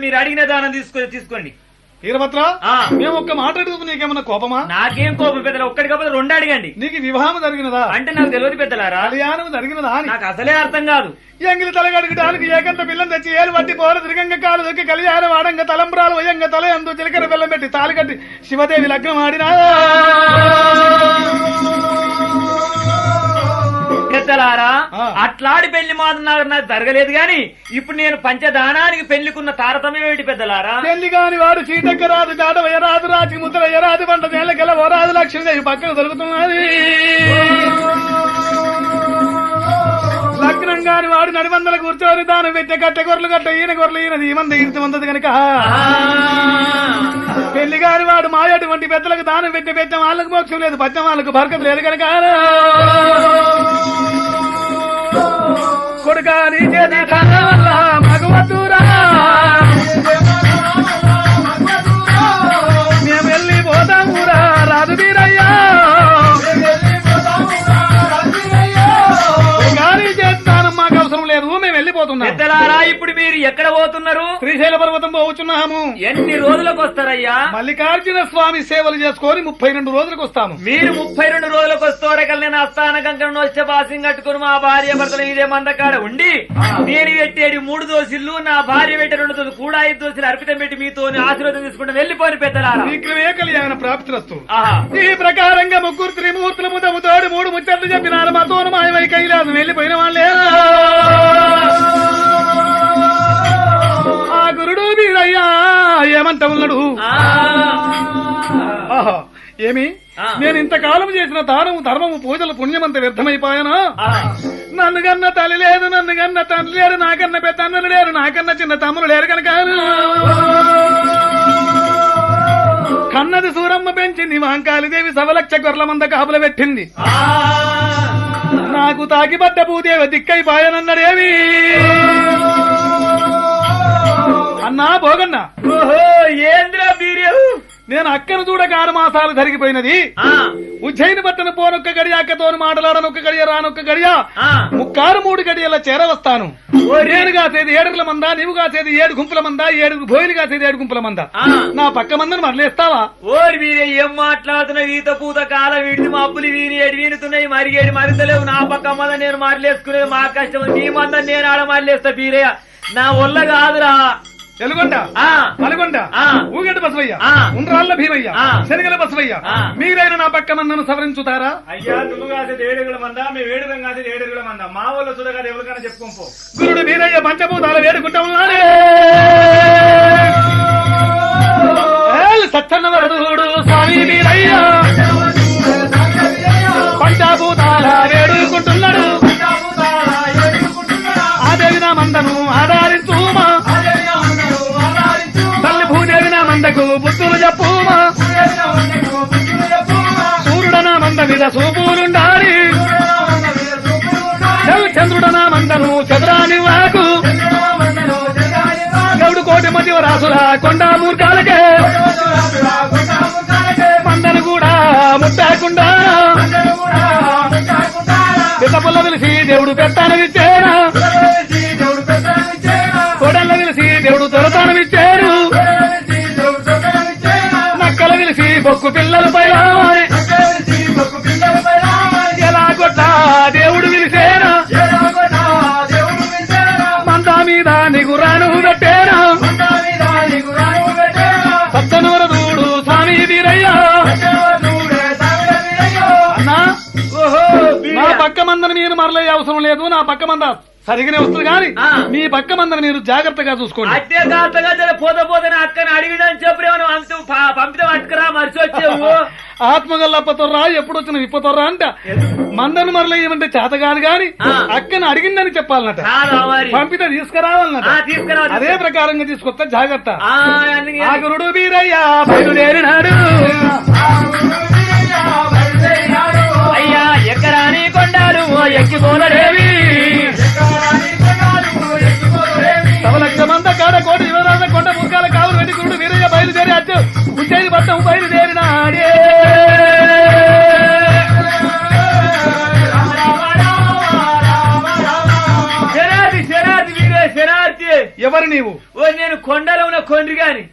మీరు అడిగిన దానం తీసుకోండి. వీరభద్ర మేము ఒక్క మాట అడుగుతూ నీకేమన్నా కోపమా? నాకేం కోపం పెద్దలా, ఒక్కటి కాకపోతే రెండు అడిగండి. నీకు వివాహం జరిగినదా అంటే నాకు తెలియదు పెద్దలారా. కళ్యాణం జరిగినదా? నాకు అసలే అర్థం కాదు. ఎంగిలి తలగడుగుటానికి ఏకంత పిల్లం తెచ్చి ఏలు పట్టి పోల తిరగంగ కాలు దొక్కి కళ్యాణం ఆడంగ తలంబ్రాలు వయంగ తల ఎందు చిలకర బెల్లం పెట్టి తాలి కట్టి శివదేవి లగ్నం ఆడినా పెద్దలారా. అట్లాడి పెళ్లి మాత్రం నాకు జరగలేదు గాని ఇప్పుడు నేను పంచదానానికి పెళ్లికున్న తారతమ్యం ఏంటి పెద్దలారా? పెళ్లి కాని వాడు చీటక్క రాదు దాటవయ్య రాదు రాజు ముద్రయ్య రాదు పంట నేలకెళ్ళ ఓ రాదు లక్ష్మీదేవి పక్కన దొరుకుతున్నది. లగ్నం కాని వాడు నడివందల కూర్చొని దానం పెట్టే కట్టె గొర్రెలు కట్ట ఈయన గొర్రెలు ఈయనది ఈ మంద ఇంత మందది కనుక పెళ్లి కాని వాడు మాయటువంటి పెద్దలకు దానం పెట్టే వాళ్ళకు మోక్షం లేదు, పచ్చం వాళ్ళకు బరకత లేదు కనుక కొడుకా నీ చేతి వల్ల మగవద్దురా మేము వెళ్ళిపోతామురా రాదు వీరయ్యా చేస్తాను మాకు అవసరం లేదు మేము వెళ్ళిపోతున్నాం. పెద్దలారా ఇప్పుడు మీరు ఎక్కడ పోతున్నారు? శ్రీశైల పర్వతం పోవచ్చున్నాము. ఎన్ని రోజులకు వస్తారయ్యా? మల్లికార్జున స్వామి సేవలు చేసుకొని 32 రోజులకు వస్తాము. మీరు 32 రోజులకు వస్తారకల్ నేను అస్థాన కంకణం వచ్చే బాసింగ్ కట్టుకుని మా భార్య భర్తలు ఇదే మందకాడ ఉండి నేను పెట్టేది 3 దోసిళ్ళు నా భార్య పెట్టే 2 దోసులు కూడా 5 దోసులు అర్పితం పెట్టి మీతో ఆశీర్వాదం తీసుకుంటే వెళ్ళిపోని పెద్దలారా. విక్రమే కళ్యాణ ప్రాప్తిరస్తు. ఈ ప్రకారంగా 3 త్రిమూర్తుల ముదముతోడు 3 ముచ్చట్లు చెప్పినారు మాతోను మాయమై కైలాసం వెళ్ళిపోయిన వాళ్ళే. ఆ గురుడు వీరయ్యా ఏమంట ఉన్నాడు? ఏమి నేను ఇంతకాలం చేసిన దానము ధర్మము పూజలు పుణ్యమంత వ్యర్థమైపోయానా? నన్ను కన్నా తల్లి లేదు, నన్ను కన్నా తండ్రి లేరు, నాకన్నా పెద్ద అన్నలు లేరు, నాకన్నా చిన్న తమ్ముడు లేరు కనుక కన్నది సూరమ్మ పెంచింది మహంకాళిదేవి సవలక్ష గొర్రెల మంద కాపుల పెట్టింది. నాకు తాకిపడ్డ భూదేవి దిక్కైపాయనన్నదేవి అన్నా భోగన్నా. ఓహో ఏంద్రా వీర్యం, నేను అక్కను చూడక 6 మాసాలు జరిగిపోయినది. ఉజ్జయిని పట్టణ పోనొక్క గడియ అక్కతోని మాటలాడనొక్క గడియ రానొక్క గడియ 3 గడియల చేరవస్తాను. నేను కాసేది 7 మంద, నీవు కాసేది 7 గుంపుల మంద, 7 భోయిలు కాసేది 7 గుంపుల మంద. నా పక్క మందని మరలేస్తావా? ఓరి వీరే ఏం మాట్లాడుతున్నావు? ఈత పూత కాలం వీడి మా అప్పులు వీని ఏడు వీనుతున్నాయి, మరిగేడి మరింతలేవు. నా పక్క మంద నేను మరలేసుకునేది మా కష్టం, నీ మంద నేను ఆడ మరలేస్తా వీరయ్య. నా ఒళ్ళ కాదురా. ఎలుగొండ మలగొండ ఊగెడు బసవయ్య ఉండ్రాళ్ళ భీమయ్య శనగల బసవయ్య మీరైనా నా పక్క మందను సవరించుతారా? అయ్యా నువ్వు కాసేది 7 మంద, మేము 7 కాసేది 7 మంద. మా వాళ్ళు చూడగా ఎవరికైనా చెప్పుకోపో. గురుడు వీరయ్య పంచభూతాలు వేడుకుంటా ఉన్నాడే. సచ్చన్నవరుడు స్వామి వీరయ్య పంచభూతాల వేడుకుంటున్నాడు. ఆదేవి నా మందను ఆధారించుమా, తల్లి భూదేవి నా మందకు బుద్ధులు చెప్పుమా, సూర్యుడనా మంద మీద సూపులుండాలి, చంద్రుడనా మందను చదురాని వాకు, గౌడు కోటి మధ్య రాసుల కొండా మూర్ఖాలకే మందను కూడా ముట్టాకుండా పిల్లపుల్ల పిలిచి దేవుడు పెట్టానవిచ్చాడు, కొడల్ల పిలిచి దేవుడు తొలతానవిచ్చాడు, నక్కల పిలిచి బొక్కు పిల్లల పై ఎలా కొట్ట దేవుడు పిలిచేనా, మందా మీద నీకు రాను పెట్టేనా, సత్తనవరదూడు స్వామి వీరయ్య అన్నా. నా పక్క మందని మీరు మరలే అవసరం లేదు, నా పక్క మంద సరిగానే వస్తుంది కానీ మీ పక్క మందని మీరు జాగ్రత్తగా చూసుకోండి. అదే జాగ్రత్తగా పోతే అక్కని అడిగిడని చెప్పేమో పంపితే అట్టుకురా మరిచి వచ్చేవు. ఆత్మగల్లప్పతోర్రా ఎప్పుడు వచ్చిన విప్పతోర్రా అంట మందను మరల ఏమంటే చేత కాదు గాని అక్కని అడిగిందని చెప్పాలన్నట, పంపితే తీసుకురావాలన్నట. అదే ప్రకారంగా తీసుకొస్తా జాగ్రత్త. ఆ గురుడు వీరయ్య బయలుదేరినాడు. అయ్యా ఎక్కరాని కొండాలు ఎక్కిపోలడేవి, సవలక్ష మంద కాడ కోటి యువరాజ కొండ ముఖాల కావులు వెండి గురుడు వీరయ్య బయలుదేరి అచ్చు ఉజ్జయిని పట్టం బయలుదేరినాడే. శరార్థి వీరే శరార్థి. ఎవరు నీవు? నేను కొండలో కొండ్రి గాని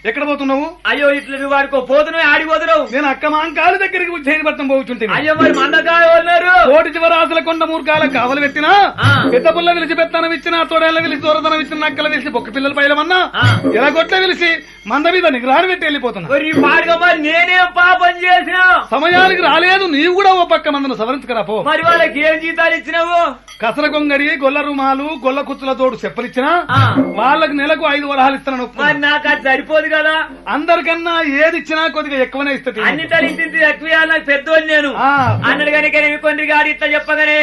ఎక్కడ పోతున్నావు? అయ్యో ఇట్లా నువ్వు వాడుకో పోతున్నావు ఆడిపోతున్నావు. నేను అక్క మాంకాల దగ్గరికి ఉజ్జయిని పట్టణం పోతుంటే అయ్యో మరి మందకాయ ఉన్నారు కోటి చివరాసుల కొండ మూర్ఖాల కావలు పెట్టినా పెద్ద పుల్ల విలిచి పెత్తనం ఇచ్చిన తోడేళ్ల విలిచి దూరదనం ఇచ్చిన నక్కల విలిచి బొక్క పిల్లల పైలమన్నా ఇలా గొట్ల విలిచి మంద మీద నిగ్రహం పెట్టి వెళ్ళిపోతున్నా. మరి నేనేం పాపం చేసిన సమయానికి రాలేదు. నీవు కూడా ఓ పక్క మందను సవరించుకురా పో. మరి వాళ్ళకి ఏం జీతాలు ఇచ్చినావు? కసర గొంగడి గొల్ల రుమాలు గొల్ల కుచ్చుల తోడు చెప్పలిచ్చినా వాళ్ళకి నెలకు 5 వరహాలు ఇస్తాను. మరి నాకు అది సరిపోదు కదా. అందరికన్నా ఏది ఇచ్చినా కొద్దిగా ఎక్కువనే ఇస్తుంది. అన్ని తలించింది ఎక్కువ నాకు పెద్దోళ్ళు నేను అన్నాడు కనుక కొన్ని గాడి ఇట్లా చెప్పగానే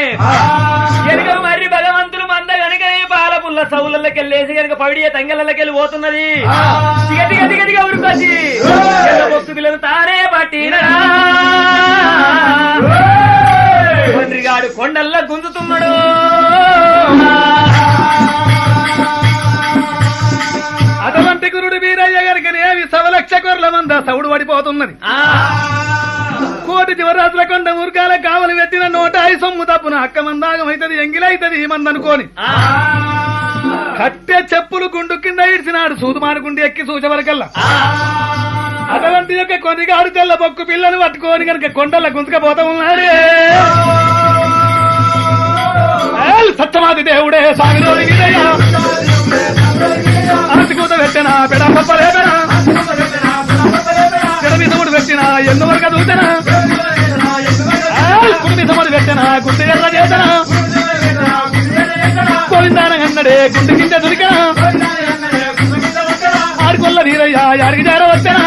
కనుక మరి భగవంతులు మంద కనుక పాల పుల్ల సౌలకి వెళ్ళేసి కనుక పవిడి తంగళ్ళకి వెళ్ళి పోతున్నది. గదిగా ఉరుకొచ్చి బొక్కు పిల్లలు తానే పట్టినా కొండ్రి గాడు కొండల్లా గుంజుతున్నాడు. అటువంటి గురుడు వీరయ్య గారికి ఏమి 1 లక్ష కొర్ల మంద సౌడు పడిపోతున్నది. కోటి జీవరాజుల కొండ ఊరకాల కావలి పెట్టిన 105 సొమ్ము తప్పున అక్క మందాగం అవుతుంది ఎంగిలైతుంది ఈ మంద అనుకోని కట్టె చెప్పులు గుండు కింద ఇడిచినాడు సూదు మానుకుండి ఎక్కి సూచవరకల్లా. అటువంటి యొక్క కొన్నిగాడు తెల్ల బొక్కు పిల్లని పట్టుకొని కనుక కొండల గుంతుకపోతా ఉన్నాడే. సత్యమాది దేవుడే స్వామి కూత పెట్టినా పెడ పప్పలేపెనా జడమితముడు పెట్టినా ఎన్ను వరక దూచనా కుమితముడు పెట్టినా గుండె ఎర్ర చేతనా గోవిందాన అన్నడే గుండె కింద దొరికినా ఆడికొల్ల వీరయ్య యాడికి చేర వచ్చనా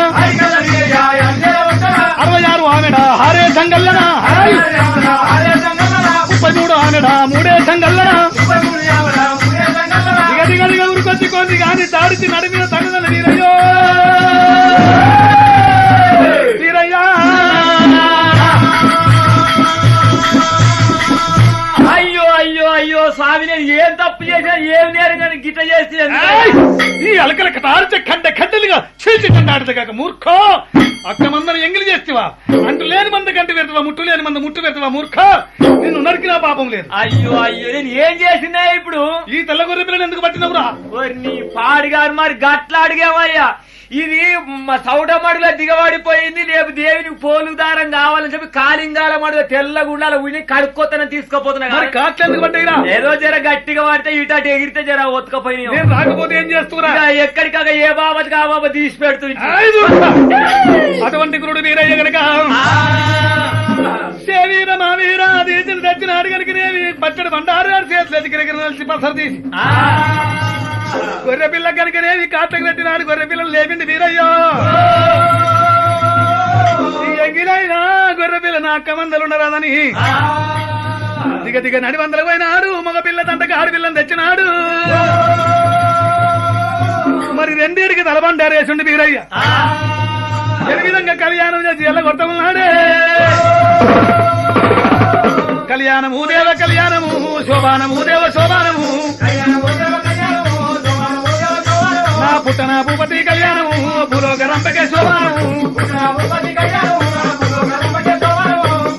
66 ఆమెడ హారే సంగల్లనా 33 ఆమెడ 3 సంగల్లనా దిగ ఉరికొచ్చి కొంది గాని దాడిచి నడిమిన తగదల వీరయ్యో వీరయ్యా. అయ్యో అయ్యో అయ్యో స్వామి నేను ఏం తప్పు చేసినా ఏం నేరం గిట్ట చేసి ఈ అలకల తాడిచే ఖండలుగా చీల్చిన్నాడు మూర్ఖో. అక్క మందను ఎంగిలి చేస్తావా? అంటు లేని మంద కంటి పెడతావా? ముట్టు లేని మంద ముట్టు పెడతావా? మూర్ఖ నిన్ను నరికినా పాపం లేదు. అయ్యో అయ్యో నేను ఏం చేసినా ఇప్పుడు ఈ తెల్ల గొర్రె పిల్లని ఎందుకు పట్టినవురా? నీ పాడిగారు మరి గట్ల అడిగామయ్యా. ఇది సౌడ మడుగులో దిగబడిపోయింది. రేపు దేవునికి పోలు దారం కావాలని చెప్పి కాలింగాల మడుగు తెల్లగుండాల ఉని కడుక్కోతన తీసుకుపోతున్నా. ఏదో జర గట్టిగా పడితే ఇటు ఎగిరితే జర ఒత్తుకపోయినా రాకపోతే ఏం చేస్తున్నా? ఎక్కడికాక ఏ బాబతికి ఆ బాబా తీసి పెడుతుంది. అటువంటి గురుడు వీరయ్య గనక శరీర మా వీరా తీసిన తెచ్చినాడు కనుకనేవి పచ్చడి బండారు చేతులు ఎదిగిరిగిరి పసరు తీసి గొర్రె పిల్ల కనుకనేవి కాటకు పెట్టినాడు. గొర్రె పిల్లలు లేపిండి వీరయ్యో. ఎంగిలైనా గొర్రె పిల్ల నా అక్క మందలుండరాదని దిగ నడి వందలు పోయినాడు. మగ పిల్ల తంటకి ఆడపిల్లని తెచ్చినాడు. మరి రెండేడికి తలబండారు వేసిండి వీరయ్య. ఏ విధంగా కళ్యాణం చేసి ఎల్ల కొట్టమున్నాడే. కళ్యాణము దేవ కళ్యాణము శోభానము దేవ శోభానము నా పుట్టన భూపతి కళ్యాణము భూలోకరంపకే శోభానము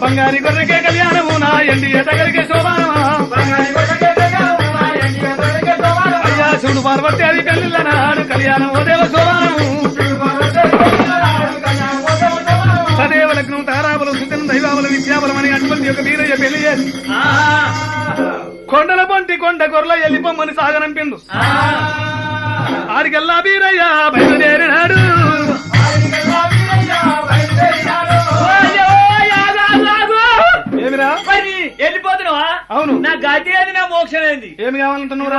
బంగారి గొర్రెకే కళ్యాణము నా ఎండి ఎదగరికే శోభానమా అయ్యా శివుడు పార్వతి అది పెళ్లిళ్ళ నాడు కళ్యాణము దేవ శోభానము సదేవ లగ్నం తారాబలం సుతనం దైవాబలం విద్యాబలం అని అటువంటి యొక్క వీరయ్య పెళ్లి చేసి కొండల పొంటి కొండ గొర్రెల ఎల్లిపోమ్మని సాగనంపిండు. ఆడికెల్లా వీరయ్య బయలుదేరినాడు. ఏమిరా వెళ్ళిపోతున్నావా? అవును. నా గతి అది నా మోక్షం ఏంది? ఏమి కావాలంటున్నావు?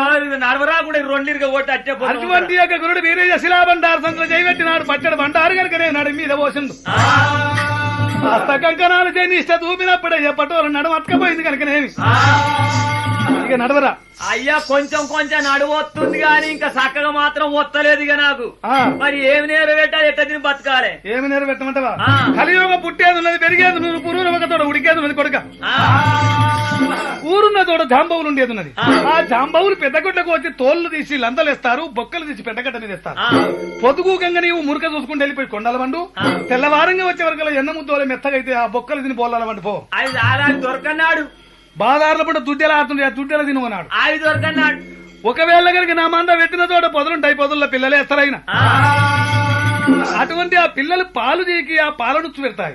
నడవరా కూడా 2 కొట్టి అట్టే అటువంటి యొక్క గురుడు వీరయ్య శిలా బండారు సంతలో చేయబెట్టినాడు. పచ్చడి బండారు కనుక నడి మీద పోసిండు. హస్త కంకణాలు చేయని ఇష్ట చూపినప్పుడే పటోలు నడుమ అతకపోయింది కనుకనేమి ఇక నడవరా. అయ్యా కొంచెం నడువొస్తుంది గాని ఇంకా చక్కగా మాత్రం వస్తలేదు ఇక నాకు. మరి ఏమి నెరవేటాలి? ఎట్ట తిని బతకాలి? ఏమి నెరవేట్టమంటావా? కలియుగం పుట్టేది ఉన్నది పెరిగేది నువ్వు పురుగు ఒక తోడ ఉడికేది ఉన్నది కొడుక. ఊరున్న తోడ జాంబవులు ఉండేది ఉన్నది. ఆ జాంబవులు పెద్దగొడ్లకు వచ్చి తోళ్లు తీసి లందలేస్తారు, బొక్కలు తీసి పెద్దగడ్డ మీద వేస్తారు. పొదుగుకంగా నీవు మురక చూసుకుంటూ వెళ్ళిపోయి కొండల వండు తెల్లవారంగా వచ్చే వరకు ఎన్న ముద్దోలే మెత్తగా అయితే ఆ బొక్కలు తిని బోలాల వండి పో. అది దొరకన్నాడు. బాదారుల పట్ల దుడ్డెలా ఆడుతుంది. ఆ దుడ్డెలా తినుకున్నాడు. అవి దొరకన్నాడు. ఒకవేళ కనుక నా మంద పెట్టిన చోట పొదలుంటాయి, పొదల్లో పిల్లలు వేస్తారైనా అటువంటి ఆ పిల్లలు పాలు చేకి ఆ పాల నుచ్చు పెడతాయి.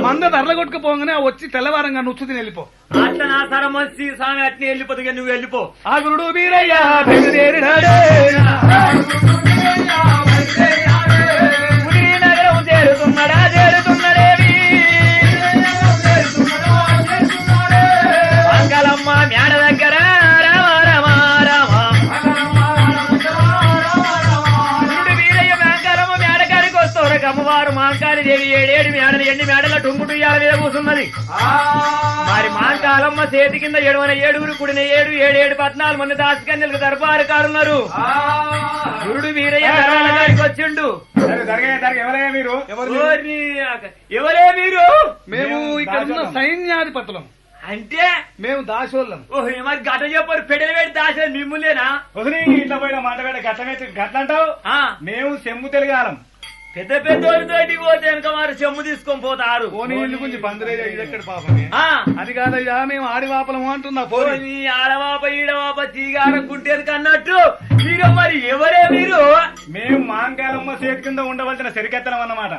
మంద ధరల కొట్టుకుపోగానే వచ్చి తెల్లవారంగా నుచ్చు తిని వెళ్ళిపో. అట్లా నా సరం వచ్చి స్వామి అట్నే వెళ్ళిపోతుంది, నువ్వు వెళ్ళిపో. ఆ గురుడు వీరయ్యా బయలుదేరినాడే, నగరం చేరుతున్నాడా చేరుతున్నాడేవి మంగళమ్మ మేడ దగ్గర రామ రామ రామ వీరయ్య మంగళమ్మ మేడ కాడికి వస్తారు. అమ్మవారు మాంకాళి దేవి 7 మేడలు ఎండి మేడల టుంగుటు ఇయాల మీద కూర్చున్నది. మరి మాంకాలమ్మ చేతి కింద 7 కుడిన 7 14 మంది దాసికన్యలకు దర్బారు కారున్నారు. గురుడు వీరయ్య కాడికి వచ్చిండు. ఎవరే మీరు? మేము ఇక్కడ ఉన్న సైన్యాధిపతులం. అంటే మేము దాసోళ్ళం. ఓహో మరి గట్ట చెప్పారు, పెడలు పెట్టి దాసే మిమ్ములేనా? ఇట్లా పోయిన మాట గట్లంటావు. మేము సెమ్ము తెలుగాలం. పెద్ద పెద్దోళ్ళతోటి పోతే వెనక వారు చెమ్ము తీసుకొని పోతారు. పోనీ ఇల్లు గురించి బందరేజా ఇదెక్కడ పాపమే. అది కాదయ్యా, మేము ఆడివాపలం అంటున్నా. పోనీ ఆడవాప ఈడవాప తీగారకుంటేందుకు అన్నట్టు మీరు మరి ఎవరే మీరు? మేము మాంకాలమ్మ చేతి కింద ఉండవలసిన సరికెత్తనం అన్నమాట.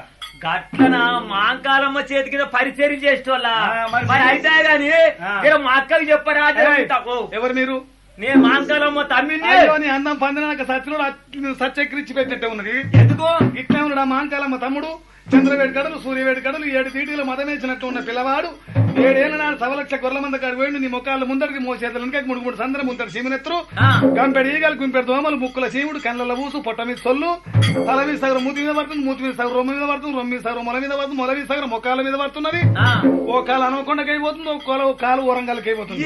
గట్లన మాంకాలమ్మ చేతి కింద పరిచయం చేసేవాళ్ళ మరి అయితే గాని మీరు మా అక్కకి చెప్పరా? ఎవరు మీరు? నేను మాంకాలమ్మ తమ్మిని. అందం పొందినాక సచ్చినోడు సత్యక్రిచ్చి పెట్టినట్టే ఉన్నది. ఎందుకు ఇట్లా ఉన్నాడు మాంకాలమ్మ తమ్ముడు? చంద్రవేడి కడలు, సూర్యవేడి కడలు, 7 తీటీలు మదమేసినట్టు ఉన్న పిల్లవాడు 7 ఏళ్ల నాడు 1,00,000 గొర్రెల మంది కాడు పోయిండు. నీ మొక్కలు ముందడికి మోసేతలు 3 సందరం ముందడు సీమనెత్తురు, గంపెడు ఈగలు, గుంపెడు దోమలు, ముక్కుల చీముడు, కళ్ళ ఊసు, పొట్ట మీద సొల్లు, తల మీద సగరం మూతి మీద పడుతుంది, మూతి మీద సగరం రొమ్మ మీద పడుతుంది, రొమ్మ మీద సగరం మొల మీద పడుతుంది, మొల మీద సగరం మొక్కల మీద పడుతున్నది. ఓ కాలు అనవకొండకి అయిపోతుంది, ఓ కాలు ఓరంగాలకి అయిపోతుంది.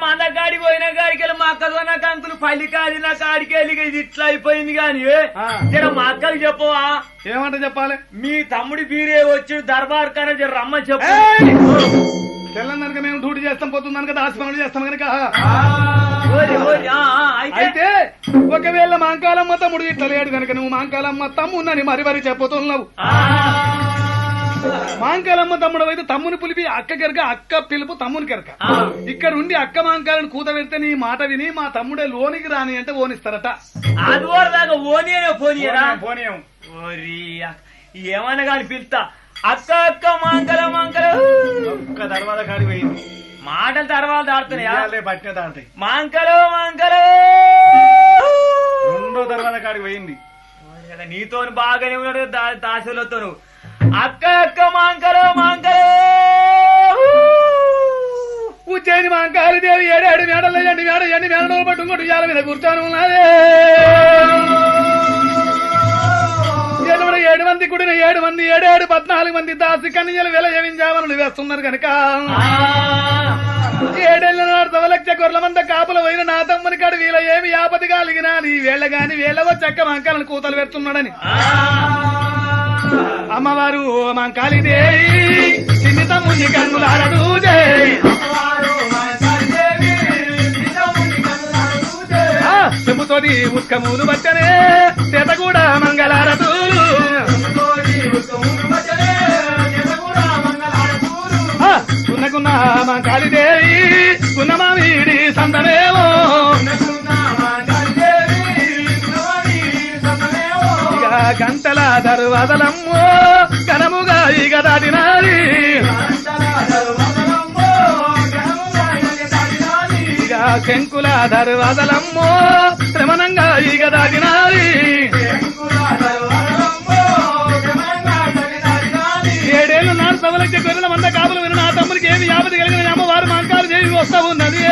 మందగాడికి పోయిన గాడికి వెళ్ళి మా అక్కలు నా కంకులు పల్లి కాడి నా కాడికి వెళ్ళి ఇది ఇట్లా అయిపోయింది గాని మా అక్కలు చెప్పవా? ఏమంటే చెప్పాలి? మీ తమ్ముడి బీరే వచ్చి దర్బార్ కానీ రమ్మని చెప్పు. తెల్లందరికీ మేము డ్యూటీ చేస్తాం, పోతుందని కదా ఆస్పత్రులు చేస్తాం కనుక. అయితే ఒకవేళ మాంకాలమ్మ తమ్ముడు ఇట్లా లేడు కనుక నువ్వు మాంకాలమ్మ తమ్మున్నని మరి చెప్పుతున్నావు. మాంకాలమ్మ తమ్ముడు అయితే తమ్ముని పిలిపి అక్క కెరక, అక్క పిలుపు తమ్ముని కెరక. ఇక్కడ ఉండి అక్క మాంకాలను కూత పెడితే నీ మాట విని మా తమ్ముడే లోనికి రాని అంటే ఓనిస్తారట. అదివరదాకా ఓనియనే పోనీయం. ఏమన్నా కానీ పిలుస్తా అక్క అక్క మాంకల ఒక్క తర్వాత కాడి పోయింది. మాటలు తర్వాత దాడుతున్నాయి, పట్టిన దాడతాయి. మాంకలో రెండో తర్వాత కాడికి పోయింది. నీతో బాగానే ఉన్నాడు దాసులతో. అక్క అక్క మాంకలో ఉజ్జయిని మాంకాళి దేవి 7 మేడలు ఎండి మేడలు పట్టుకుంటూ ఇయాల మీద కూర్చొని ఉన్నదే. 7 మంది కుడిన 7 మంది 7 14 మంది దాసి కన్యలు వెలజవించామని వేస్తున్నారు కనుక 7 ఏళ్ల నాడు 1,00,000 గొర్రెల మంద కాపుల పోయిన నా తమ్ముని కాడు వీళ్ళ ఏమి ఆపతి కలిగినా నీ వేళ గాని వేళవో చక్క మాంకాలను కూతలు పెడుతున్నాడని అమ్మవారు మాంకాళి దేవి చిన్ని తమ్ముని కన్నులారడు చెంబుతోటి ఉత్కమూలు బట్టనే చేత కూడా మంగళారతు సున్నకున్న మాంకాళి దేవి సున్నమామిడి సందమేమో ఇక గంటల దర్వాదలమ్మో కనముగా ఇక దాటినారి ఇక శంకుల దర్వాదలమ్మో శ్రమణంగా ఇక దాటినారి 7 ఏళ్ల నాడు 1,00,000 గొర్రెల మంద కాపులు విన్న నా తమ్ముడికి ఏమి ఆపద కలిగిన అమ్మవారు మాంకాలు చేసి వస్తా ఉన్నది.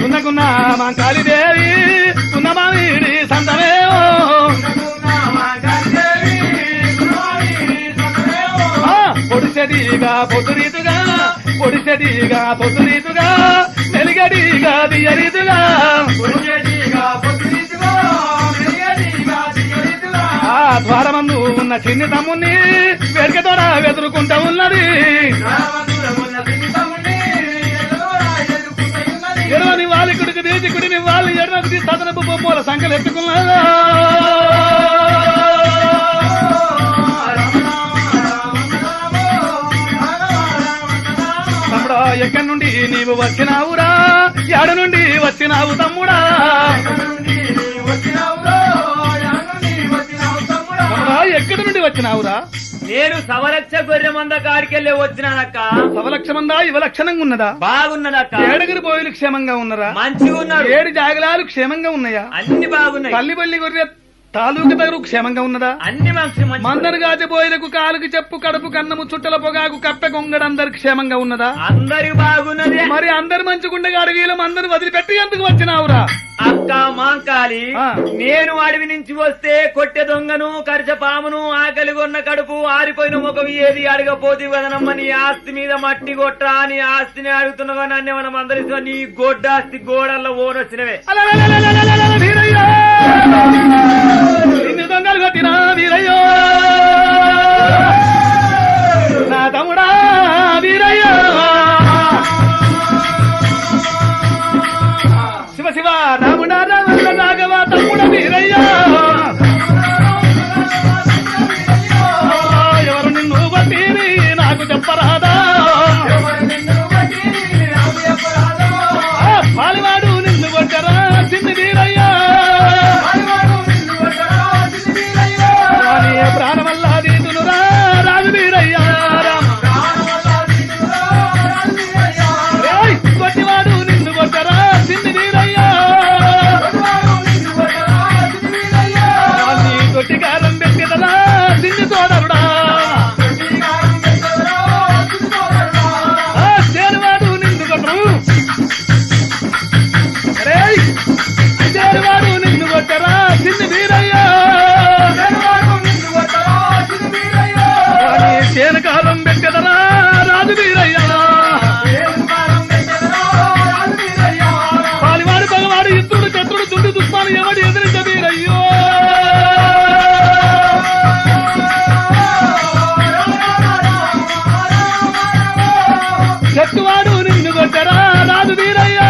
ఉన్నకున్న మాంకాళి దేవి ఉన్నమామిడి సంతమేమో పొడిసెడిగా పొద్దురీతుగా మెలిగడిగా దియరీతుగా ఆ ద్వారమందు ఉన్న చిన్ని తమ్ముని వెనకతోడ వెతురుకుంటా ఉన్నది. ఎడవని వాలి కుడికి తీసి కుడిని వాళ్ళు ఎడవకు తీసి తదనపు బొమ్మల సంఖ్యలు ఎత్తుకున్నారా. నీవు వచ్చినావురా ఎడ నుండి వచ్చినావు తమ్ముడా తమ్ముడా ఎక్కడి నుండి వచ్చినావురా నేను సవలక్ష గొర్రె మంద కాడికెళ్ళి వచ్చినానక్క సవలక్షమందా ఇవలక్షణంగా ఉన్నదా బాగున్నదక్క ఏడుగురు బోయిలు క్షేమంగా ఉన్నరా మంచిగా ఉన్నారు 7 జాగలాలు క్షేమంగా ఉన్నాయా అన్ని బాగున్నాయి తల్లిపల్లి గొర్రె తాలూకు తగరు క్షేమంగా ఉన్నదా అన్ని మంచి మందరు గాజబోయిలకు కాలుకి చెప్పు కడుపు కన్నము చుట్టల పొగాకు కప్పె గొంగడు అందరు క్షేమంగా ఉన్నదా అందరికి బాగున్నది మరి అందరు మంచిగుండగా అడవిలో అందరు వదిలిపెట్టి ఎందుకు వచ్చినావురా అక్క మాంకాలి ఆ. నేను అడవి నుంచి వస్తే కొట్టె దొంగను కరిచ పామును ఆకలి కొన్న కడుపు ఆరిపోయిన ముఖం ఏది అడగపోతే కదనమ్మ నీ ఆస్తి మీద మట్టి కొట్రా నీ ఆస్తిని అడుగుతున్నావా నన్ను మనం అందరితో నీ గొడ్డాస్తి గోడల్లో ఓనొచ్చినవే వీరయ్యో నిన్ను దొంగలు కొట్టినా వీరయ్యో నా తమ్ముడా వీరయ్యో శివ శివ రాముడా రామల్ల రాఘవ తమ్ముడ వీరయ్యో ఎవరు నిన్ను కొట్టిరి నాకు చెప్పరాదా పాలివాడు నిన్ను కొట్టరా చిన్ని వీరయ్యో ప్రాణమల్లా దీతునురా రాజు వీరయ్యా కొట్టివాడు నిన్ను కొట్టరా చిన్ని వీరయ్యా కొట్టి కాలం పెట్టిదరా చిన్ని సోదరుడా చేరువాడు నిన్ను కొట్టరు చేరువాడు నిన్ను కొట్టరా చిన్ని వీరయ్యా చేను కాలం పెట్టదరా రాజు వీరయ్యా పాలివాడు పగవాడు ఇత్రుడు చత్రుడు దుండు దుష్మాను ఎవడు ఎదిరించ వీరయ్యో చెట్టువాడు నిన్ను కొట్టరా రాజు వీరయ్యా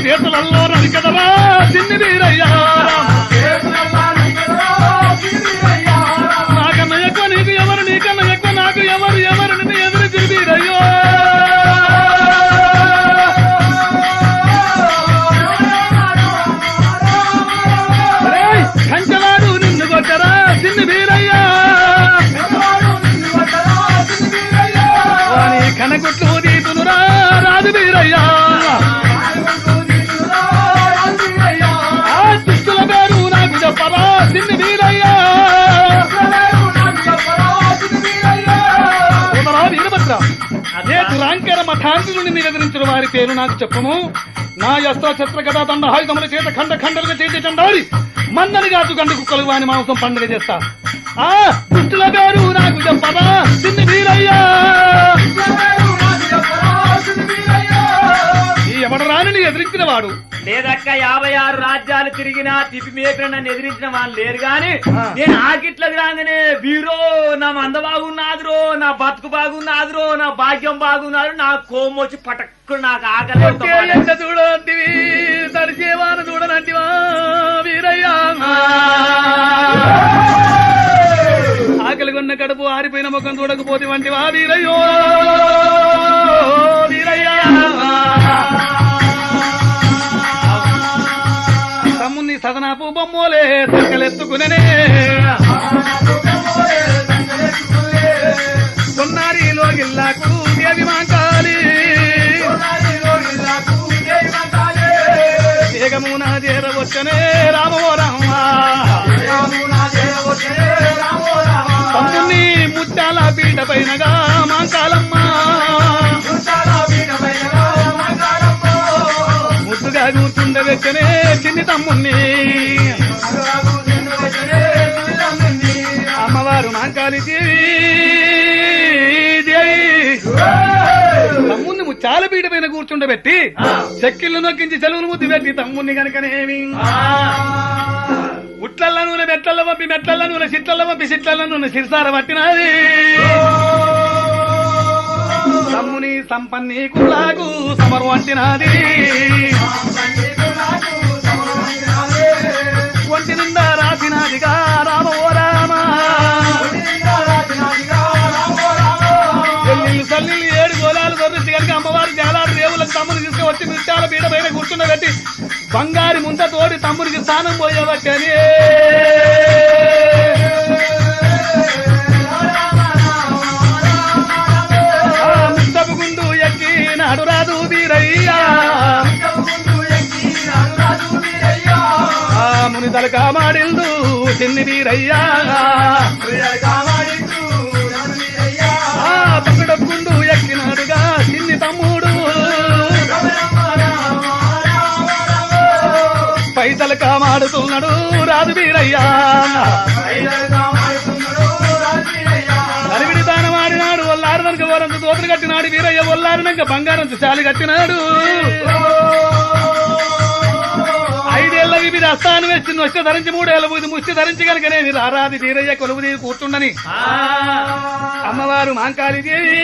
చేతులలో నడికదరా చిన్ని వీరయ్యా నాకన్నా ఎక్కువ నీకు ఎవరు నీకన్నా ఎక్కువ నాకు ఎవరు ఎవరు నిన్ను ఎదురు తిరిగిరయ్యో కంచవాడు నిన్ను కొట్టరా చిన్ని వీరయ్యా కనకుట్లు దీతునురా రాజు వీరయ్యా దుస్తుల పేరు నాకు చెప్పరా చిన్ని వీరయ్యా వీరభద్ర అదే దురాంకర మఠాంతుని నివేదించిన వారి పేరు నాకు చెప్పము నా యస్త్ర శస్త్ర గదా దండ ఆయుధముల చేత ఖండ ఖండలుగా చేతి చండాలి మందని గాజు గండు కుక్కలు వాని మాంసం పండుగ చేస్తా ఆ దుష్టుల పేరు నాకు చెప్పరా చిన్ని వీరయ్యా ఈ ఎవడ రాణిని ఎదిరించిన వాడు లేదక్క 56 రాజ్యాలు తిరిగినా తిప్పి మేకలు నన్ను ఎదిరించిన వాళ్ళు లేరు గాని నేను ఆకిట్లకు రాగానే వీరో నా మంద బాగున్నాదురో నా బతుకు బాగున్నాదురో నా భాగ్యం బాగున్నారు నా కోమం వచ్చి పటక్కుడు నాకు ఆకలి చూడంటివి తడిచేవాను చూడనంటివా వీరయ్యా ఆకలి కొన్న కడుపు ఆరిపోయిన ముఖం చూడకపోతే వంటివా వీరయ్యో వీరయ్యా తమ్ముని సదనాపు బొమ్మోలే సంకలెత్తుకునే కొన్నారిలో గిల్లాకు దేవి మాంకాలి వేగమున చేరవచ్చనే రామో రామ తమ్ముని ముత్యాల పీట పైనగా మాంకాలమ్మ ముద్దుగా కూర్చుండవెచ్చనే చిన్ని తమ్ముణ్ణి అమ్మవారు మాంకాలి దేవి తమ్ముణ్ణి ముత్యాల పీట పైన కూర్చుండబెట్టి చెక్కిళ్ళు నొక్కించి చెలువులు ముద్దు పెట్టి తమ్ముణ్ణి కనుకనేమి ఉట్లల్ల నూనె మెట్లల్ల పంపి మెట్లల్ల నూనె సిట్లల్ల పంపి సిట్లల్ల నూనె సిరిసార పట్టినది తమ్ముని సంపన్ని కులాకు సమరు అంటినది ఒంటి నిండా రాసినదిగా రామ ఓ రామ బంగారి ముంత తోడి తమ్ముడికి స్నానం పోయేవచ్చని ముద్దపు గుండు ఎక్కి నాడు రాదు వీరయ్యా ముని తలక మాడిల్దు చిన్ని వీరయ్యా పక్కడొక్కుండు ఎక్కినాడుగా చిన్ని తమ్ముడు పైసలు కామాడుతున్నాడు రాదు వీరయ్యా అలివిడి దానం ఆడినాడు ఒల్లారనక వరంత దోతులు కట్టినాడు వీరయ్య ఒల్లారనక బంగారం చాలి కట్టినాడు 5 ఏళ్ల వివిధ అస్థానం వేసి నొచ్చి ధరించి 3 ఏళ్ల బూది ముష్టి ధరించి కనుకనే రారాది వీరయ్య కొలువు తీసి కూర్చుండని అమ్మవారు మాంకాళి దేవి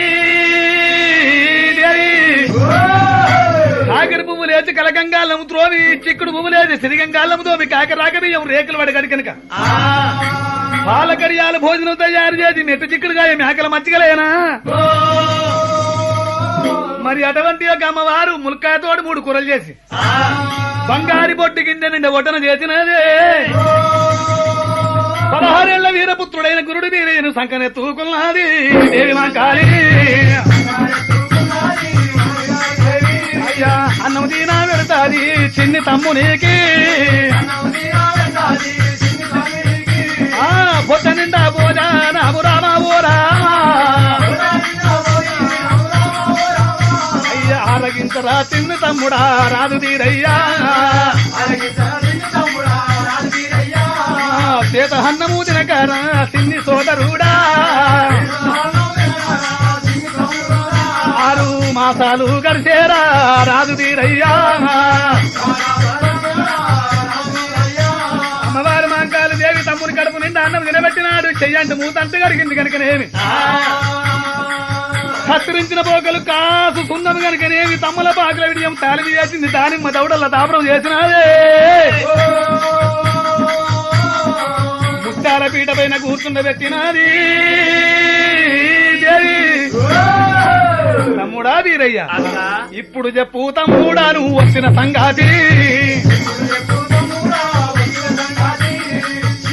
కాకర పువ్వు లేచి కలగంగాలము త్రోవి చిక్కుడు పువ్వు లేచి సిరిగంగాలము తోమి కాకరాక బియ్యం రేకులు పడగడి కనుక పాలకడియాల భోజనం తయారు చేసి మెట్టు చిక్కుడుగా మేకల మచ్చికలేనా మరి అటువంటి ఒక అమ్మవారు ములకాయతోటి 3 కూరలు చేసి బంగారి బొట్టు కింద నిండా ఒట్టన చేసినదే 16 ఏళ్ల వీరపుత్రుడైన గురుడు వీరయ్యను సంకనెత్తుకున్నది దేవి మాంకాళి అయ్యా అన్నం దీనా పెడతాది చిన్ని తమ్మునికి పొట్ట నిండా పోజా నాము రామా ఓ రామా అయ్యా ఆరగించరా చిన్ని తమ్ముడా రాదు తీరయ్యా చేత అన్నము తినకారా చిన్ని సోదరుడా 6 మాసాలు గడిచేరా రాదు తీరయ్యా అమ్మవారు మాంకాళి దేవి తమ్ముని కడుపు నిండా అన్నం నిలబెట్టినాడు చెయ్యంటే మూతంటే గడిగింది కనుకనేమి కత్తిరించిన పోకలు కాసు సున్నం కనుకనేమి తమ్ముల పాకల విడియం తాలిమి చేసింది దానిమ్మ దౌడల్ల దాపరం చేసినాదే ముత్తాల పీట పైన కూర్చుండబెట్టినది దేవి తమ్ముడా వీరయ్య ఇప్పుడు చెప్పు తమ్ముడా నువ్వు వచ్చిన సంగాతి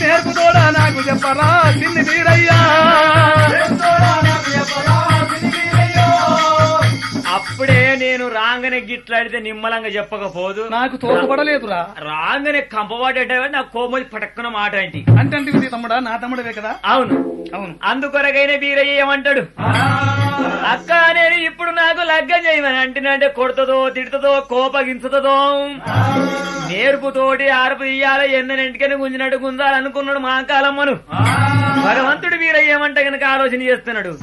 నేర్పుతోడా నాకు చెప్పరా చిన్ని వీరయ్యా అప్పుడే నేను రాంగనే గిట్లాడితే నిమ్మలంగా చెప్పకపోదు నాకు తోకపడలేదురా రాంగనే కంపవాడేట నాకు కోమలి పటక్కున మాట ఏంటి అంటే తమ్ముడా నా తమ్ముడవే కదా అవును అవును అందుకొరకైనా వీరయ్య ఏమంటాడు అక్క నేను ఇప్పుడు నాకు లగ్గం చేయమని అంటున్నంటే కొడుతుందో తిడుతుందో కోపగించుతుందో నేర్పుతోటి ఆర్పు ఇయ్యాల ఎన్నెంటికని గుంజినట్టు గుంజాలనుకున్నాడు మా కాలమ్మను భగవంతుడు వీరయ్య ఏమంటే కనుక ఆలోచన చేస్తున్నాడు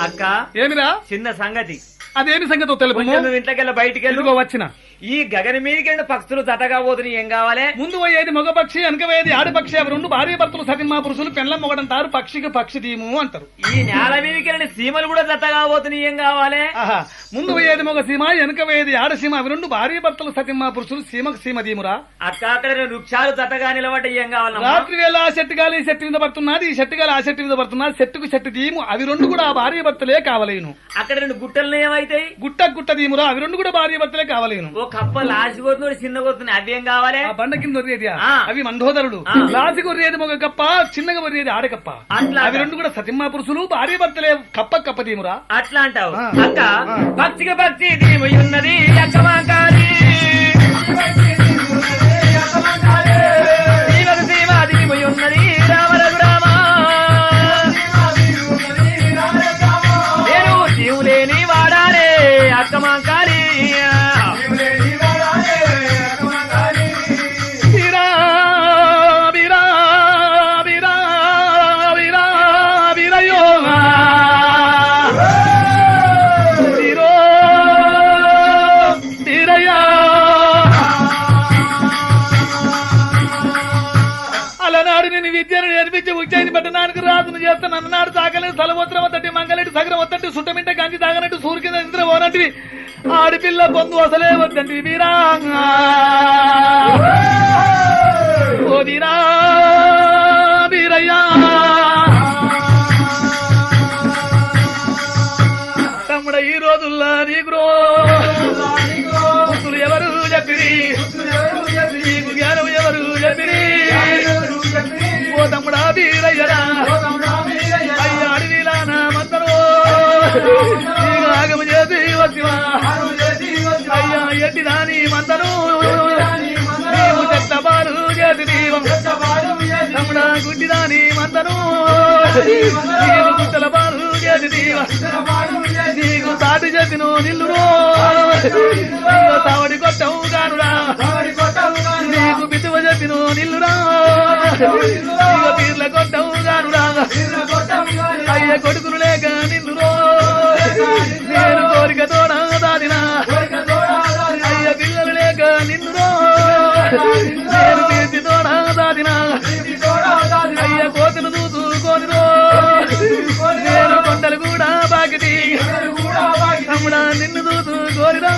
అక్క ఏమిరా చిన్న సంగతి అదేమి సంగతో తెలుపు ఇంట్లోకెళ్ళ బయటికి వెళ్ళి వచ్చిన ఈ గగన మీదికి పక్షులు తటగా పోతున్నాయి ఏం కావాలి ముందు పోయేది మగ పక్షి వెనక పోయేది ఆడపక్షి అవి 2 భార్య భర్తలు సతిమా పురుషులు పెండ్లం మొగడంటారు పక్షికి పక్షి తీము అంటారు ఈ నేల మీదికి సీమలు కూడా తటగా పోతున్నాయి ఏం కావాలి ముందు పోయేది మగ సీమ వెనక పోయేది ఆడసీమ అవి 2 భార్య భర్తలు సతిమా పురుషులు సీమకు సీమ తీమురా అక్కడ వృక్షాలు తటగా నిలబడ్డ ఏం కావాలి రాత్రి వేళ ఆ చెట్టు గాలి ఈ చెట్టు మీద పడుతున్నది ఈ చెట్టు గాలి ఆ చెట్టు మీద పడుతున్నది చెట్టుకు చెట్టు తీము అవి 2 కూడా ఆ భార్య భర్తలే కావలేను అక్కడ 2 గుట్టలు ఏమైతాయి గుట్ట తీమురా అవి 2 కూడా భార్య భర్తలే కావలేను ఓ కప్ప లాసి కొడుతున్నాడు చిన్న కొడుతున్నాడు అవేం కావాలి ఆ బండ కింద వరియేది అవి మండోదరుడు లాసి కొరియేది మగ కప్ప చిన్నగా వరియేది ఆడకప్ప అవి 2 కూడా సతిమా పురుషులు భార్య భర్తలే కప్ప తీమురా అట్లా అంటావు అక్క పక్షికి పక్షి దీము ఉన్నది అక్కమాకాలి సీమ దీము ఉన్నది రామ రఘురామ నేను జీవు లేని వాడాలే అక్కమాకాలి ఉజ్జయిని పట్టణానికి రాజును చేస్తాను అన్ననాడు తాగలేదు సలవోత్రం వద్దటి మంగళటి సగరం వద్దటి సుట్టమింట గంజి తాగనట్టు సూర్య కింద ఇంద్ర పోనట్టివి ఆడిపిల్ల పొందు అసలే వద్దండి వీరా ఓ వీరా వీరయ్యా తమ్ముడ ఈ రోజుల్లో నీకు ఎవరు చెప్పిరి ఆగము చేసి వచ్చివా అయ్యా ఎట్టి దాని మందను నీవు చెత్త బాలు చేసి దీవం తమ్ముడా గుడ్డి దాని మందను నీవు గుట్టల బాలు చేసి దీవ నీకు సాటి చేసిను నిల్లురో తావడి కొట్టవు గానురా నీకు బితువ చేసిను నిల్లురా పీర్ల కొట్టవు గానురా అయ్య కొడుకులు లేక నిన్నురో నేను కోరిక తోడా దాదినా అయ్య పిల్లలు లేక నిన్నురో నేను తీర్చి తోడా దాదినా అయ్య కోతులు చూసుకోనిరో నేను కొండలు కూడా బాకిటి తమ్ముడా నిన్ను చూసుకోరిరా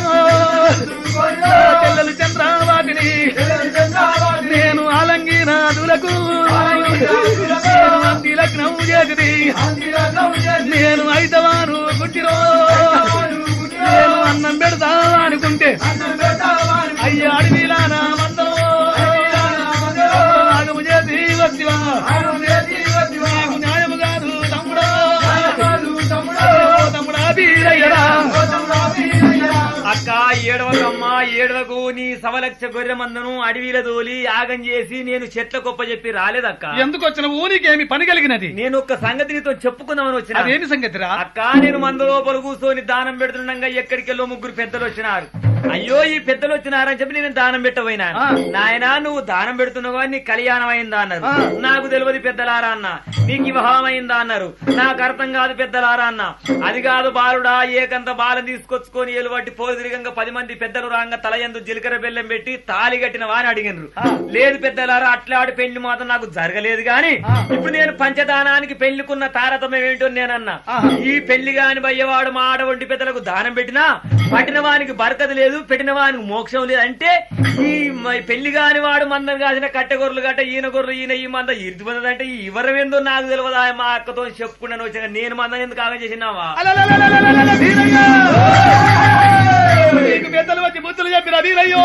పిల్లలు చంద్రవాటిని నేను ఆలంగినాదులకు నేను అంతి లగ్నం చేసి నేను ఐదవాను గుట్టిరో నేను అన్నం పెడతా అనుకుంటే అయ్యా అడవిలా నా మందం ఆగము చేసి వచ్చివా నీకు న్యాయము కాదు తమ్ముడా తమ్ముడా వీరయ్యరా అక్క ఏడవకమ్మా ఏడవకు నీ సవలక్ష గొర్రె మందను అడవిల దోలి యాగం చేసి నేను చెట్ల గొప్ప చెప్పి రాలేదక్క. ఎందుకు వచ్చిన ఊనికేమి పని కలిగినది? నేను ఒక్క సంగతి నీతో చెప్పుకుందామని వచ్చిన. అదేమి సంగతిరా? అక్క నేను మంద లోపల కూర్చొని దానం పెడుతుండగా ఎక్కడికెళ్ళో ముగ్గురు పెద్దలు వచ్చినారు. అయ్యో ఈ పెద్దలు వచ్చినారని చెప్పి నేను దానం పెట్టబోయినా. నాయన నువ్వు దానం పెడుతున్నావు నీ కళ్యాణం అయిందా అన్నారు. నాకు తెలియదు పెద్దలారా అన్న. నీకు వివాహం అయిందా అన్నారు. నాకు అర్థం కాదు పెద్దలారా అన్న. అది కాదు బాలుడా ఏకంత బాలం తీసుకొచ్చుకొని ఎలువట్టి పోదిరిగంగా 10 మంది పెద్దలు రాంగ తలయందు జీలకర్ర బెల్లం పెట్టి తాలి కట్టినవా అని అడిగినారు. లేదు పెద్దలారా అట్లాడి పెళ్లి మాత్రం నాకు జరగలేదు గాని ఇప్పుడు నేను పంచదానానికి పెళ్లికున్న తారతమ్యం ఏంటో నేనన్నా. ఈ పెళ్లి గాని బయ్యవాడు మా ఆడవంటి పెద్దలకు దానం పెట్టినా పట్టిన వానికి బరకత లేదు పెట్టిన వానికి మోక్షం లేదు. అంటే ఈ పెళ్లి కాని వాడు మందం కాసిన కట్టెగొర్రెలు గట్ట ఈయన గొర్రెలు ఈయన ఈ మంద ఇరుది మందంటే ఎవరమేందో నాకు తెలియదా మా అక్కతో చెప్పుకున్నాను వచ్చాక నేను మందం ఎందుకు ఆగం చేసినావా? పెద్దలు వచ్చి బుద్ధులు చెప్పిన వీరయ్యో